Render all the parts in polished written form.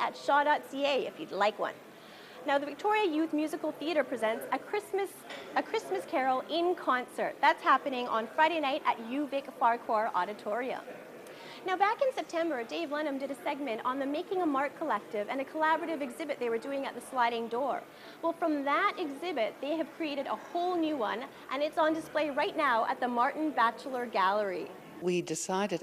at shaw.ca if you'd like one. Now, the Victoria Youth Musical Theatre presents a Christmas Carol in concert. That's happening on Friday night at UVic Farquhar Auditorium. Now, back in September, Dave Lenham did a segment on the Making a Mark Collective and a collaborative exhibit they were doing at the Sliding Door. Well, from that exhibit, they have created a whole new one, and it's on display right now at the Martin Bachelor Gallery. We decided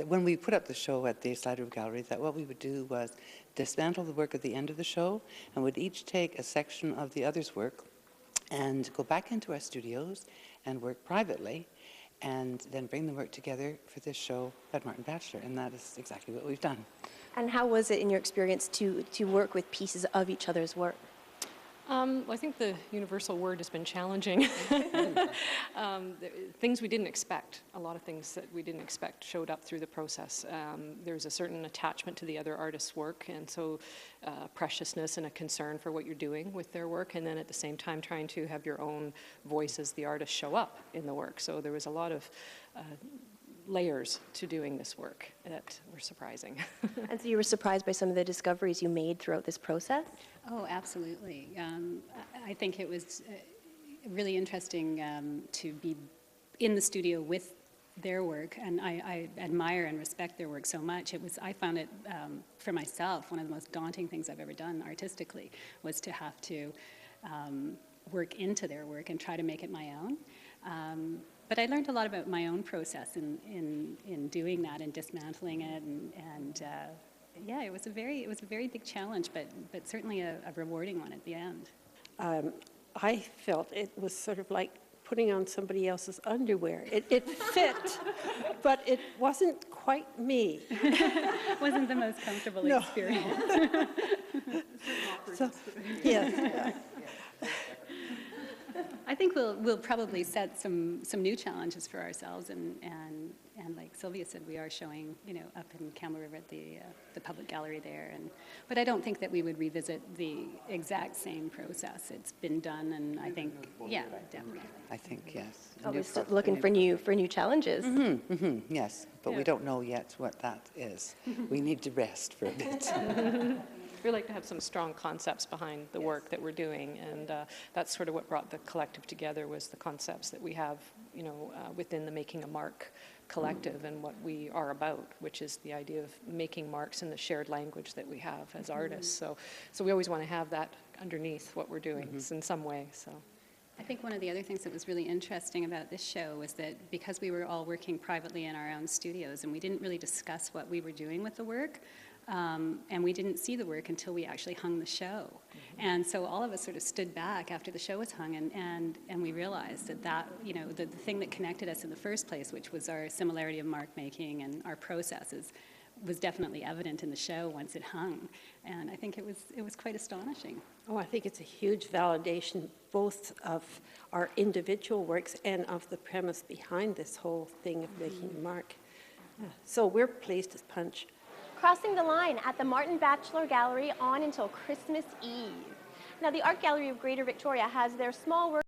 when we put up the show at the Slider Gallery, that what we would do was dismantle the work at the end of the show and would each take a section of the other's work and go back into our studios and work privately and then bring the work together for this show at Martin Bachelor, and that is exactly what we've done. And how was it in your experience to work with pieces of each other's work? I think the universal word has been challenging. Things we didn't expect, a lot of things that we didn't expect showed up through the process. There's a certain attachment to the other artist's work, and so preciousness and a concern for what you're doing with their work, and then at the same time trying to have your own voice as the artist show up in the work. So there was a lot of layers to doing this work that were surprising. And so you were surprised by some of the discoveries you made throughout this process? Oh, absolutely. I think it was really interesting to be in the studio with their work, and I admire and respect their work so much. I found it, for myself, one of the most daunting things I've ever done artistically was to have to work into their work and try to make it my own. But I learned a lot about my own process in doing that and dismantling it, and yeah, it was a very big challenge, but certainly a rewarding one at the end. I felt it was sort of like putting on somebody else's underwear. It fit, but it wasn't quite me. Wasn't the most comfortable experience. So, yes. I think we'll probably set some new challenges for ourselves, and like Sylvia said, we are showing, up in Campbell River at the public gallery there, but I don't think that we would revisit the exact same process. It's been done, and I think, yeah, definitely. I think, yes. Always looking for new challenges. Yes, but we don't know yet what that is. We need to rest for a bit. We like to have some strong concepts behind the work that we're doing, and that's sort of what brought the collective together, was the concepts that we have, within the Making a Mark collective and what we are about, which is the idea of making marks in the shared language that we have as artists. So we always want to have that underneath what we're doing in some way. So. I think one of the other things that was really interesting about this show was that because we were all working privately in our own studios and we didn't really discuss what we were doing with the work, and we didn't see the work until we actually hung the show. And so all of us sort of stood back after the show was hung, and we realized that the thing that connected us in the first place, which was our similarity of mark making and our processes, was definitely evident in the show once it hung. And I think it was quite astonishing. Oh, I think it's a huge validation both of our individual works and of the premise behind this whole thing of making a mark. So we're pleased as punch. Crossing the line at the Martin Bachelor Gallery on until Christmas Eve. Now, the Art Gallery of Greater Victoria has their small work